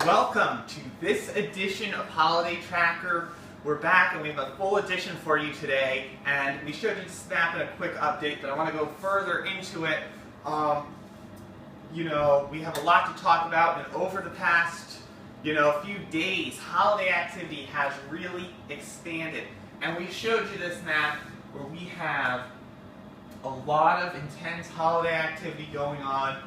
Welcome to this edition of Holiday Tracker. We're back and we have a full edition for you today, and we showed you the snap and a quick update, but I want to go further into it. We have a lot to talk about, and over the past, few days, holiday activity has really expanded. And we showed you this map where we have a lot of intense holiday activity going on.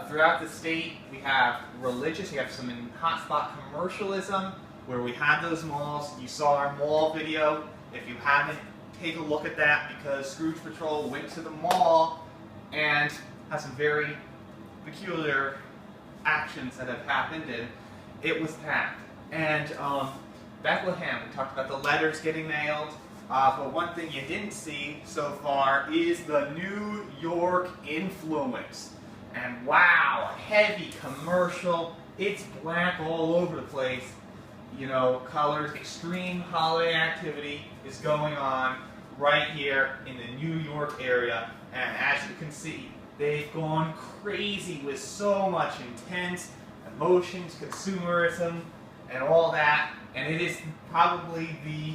Throughout the state, we have religious, we have some in hotspot commercialism, where we have those malls. You saw our mall video. If you haven't, take a look at that, because Scrooge Patrol went to the mall and has some very peculiar actions that have happened, and it was packed. And Bethlehem, we talked about the letters getting mailed, but one thing you didn't see so far is the New York influence. And wow, heavy commercial, it's black all over the place. Colors, extreme holiday activity is going on right here in the New York area. And as you can see, they've gone crazy with so much intense emotions, consumerism, and all that. And it is probably the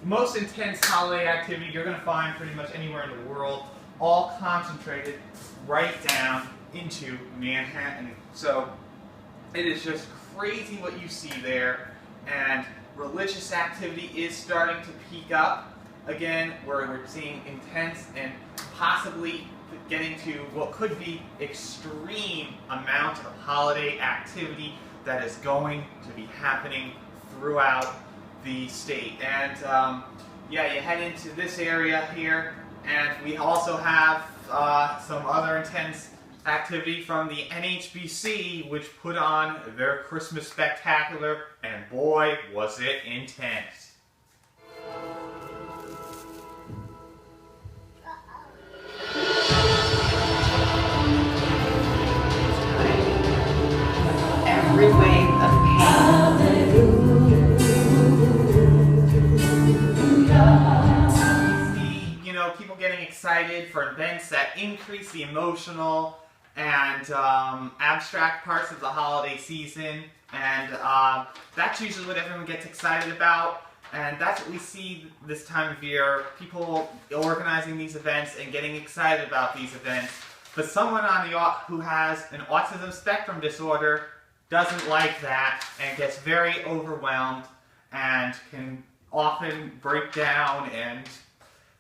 most intense holiday activity you're going to find pretty much anywhere in the world, all concentrated right down into Manhattan. So it is just crazy what you see there, and religious activity is starting to peak up again, where we're seeing intense and possibly getting to what could be extreme amount of holiday activity that is going to be happening throughout the state. And you head into this area here, and we also have some other intense activity from the NHPC, which put on their Christmas spectacular, and boy, was it intense. Every wave of People getting excited for events that increase the emotional and abstract parts of the holiday season, and that's usually what everyone gets excited about, and that's what we see this time of year, people organizing these events and getting excited about these events. But someone who has an autism spectrum disorder doesn't like that and gets very overwhelmed and can often break down and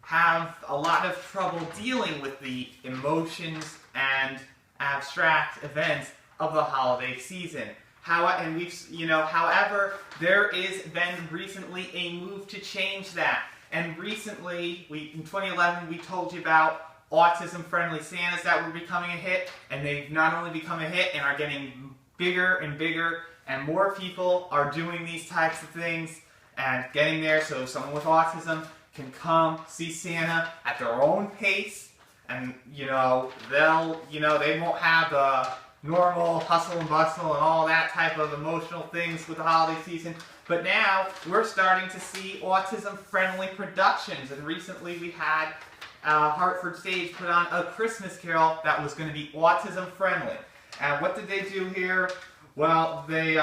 have a lot of trouble dealing with the emotions and abstract events of the holiday season. However, there is been recently a move to change that. And recently, in 2011, we told you about autism-friendly Santas that were becoming a hit, and they've not only become a hit and are getting bigger and bigger, and more people are doing these types of things and getting there, so someone with autism can come see Santa at their own pace, and they won't have the normal hustle and bustle and all that type of emotional things with the holiday season. But now we're starting to see autism-friendly productions, and recently we had Hartford Stage put on A Christmas Carol that was going to be autism-friendly. And what did they do here? Well, they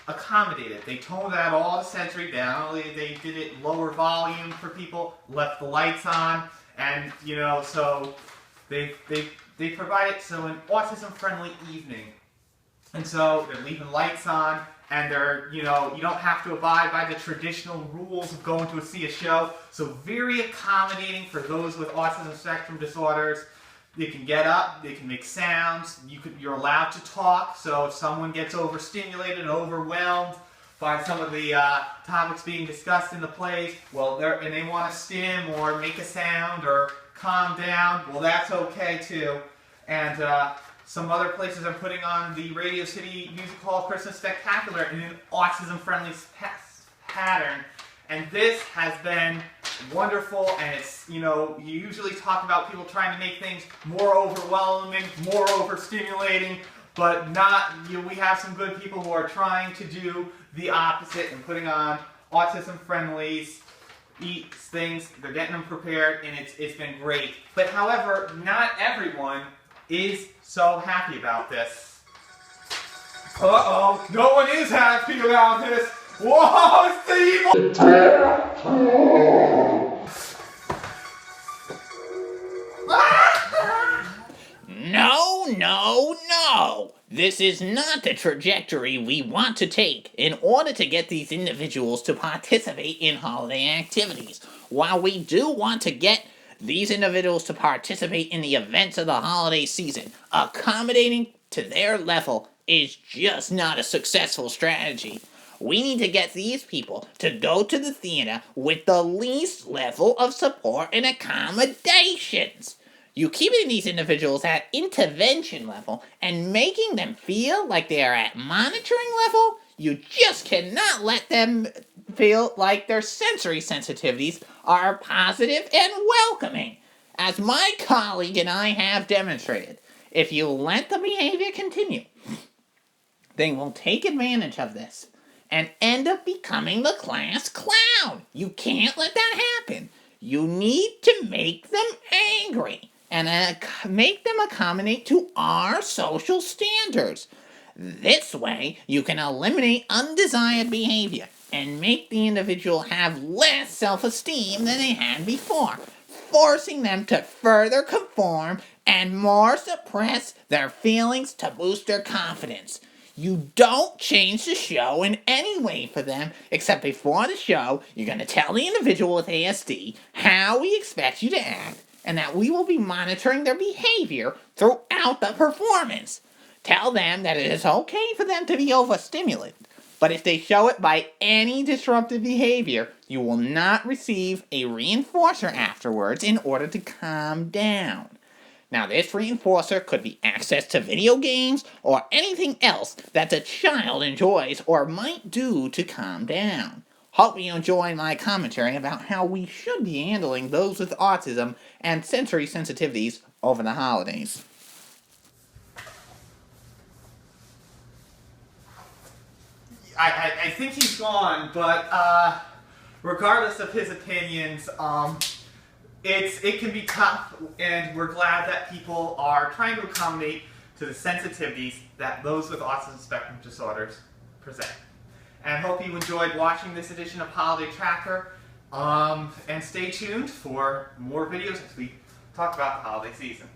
accommodated. They toned out all the sensory down. They did it lower volume for people, left the lights on, and so they provided an autism-friendly evening. And so they're leaving lights on, and they're you don't have to abide by the traditional rules of going to see a show. So very accommodating for those with autism spectrum disorders. They can get up, they can make sounds, you're allowed to talk, so if someone gets overstimulated and overwhelmed by some of the topics being discussed in the plays, and they want to stim or make a sound or calm down, well, that's okay too. And some other places are putting on the Radio City Music Hall Christmas Spectacular in an autism-friendly pattern. And this has been wonderful, and it's, you usually talk about people trying to make things more overwhelming, more overstimulating, but not, we have some good people who are trying to do the opposite and putting on autism-friendly things. They're getting them prepared, and it's been great. But however, not everyone is so happy about this. Uh-oh, no one is happy about this. Whoa, it's the evil... No, no, no! This is not the trajectory we want to take in order to get these individuals to participate in holiday activities. While we do want to get these individuals to participate in the events of the holiday season, accommodating to their level is just not a successful strategy. We need to get these people to go to the theater with the least level of support and accommodations. You keeping these individuals at intervention level and making them feel like they are at monitoring level, you just cannot let them feel like their sensory sensitivities are positive and welcoming. As my colleague and I have demonstrated, if you let the behavior continue, they will take advantage of this and end up becoming the class clown. You can't let that happen. You need to make them angry and make them accommodate to our social standards. This way, you can eliminate undesired behavior and make the individual have less self-esteem than they had before, forcing them to further conform and more suppress their feelings to boost their confidence. You don't change the show in any way for them, except before the show, you're going to tell the individual with ASD how we expect you to act, and that we will be monitoring their behavior throughout the performance. Tell them that it is okay for them to be overstimulated, but if they show it by any disruptive behavior, you will not receive a reinforcer afterwards in order to calm down. Now, this reinforcer could be access to video games or anything else that the child enjoys or might do to calm down. Hope you enjoy my commentary about how we should be handling those with autism and sensory sensitivities over the holidays. I think he's gone, but regardless of his opinions, it can be tough, and we're glad that people are trying to accommodate to the sensitivities that those with autism spectrum disorders present. And hope you enjoyed watching this edition of Holiday Tracker, and stay tuned for more videos as we talk about the holiday season.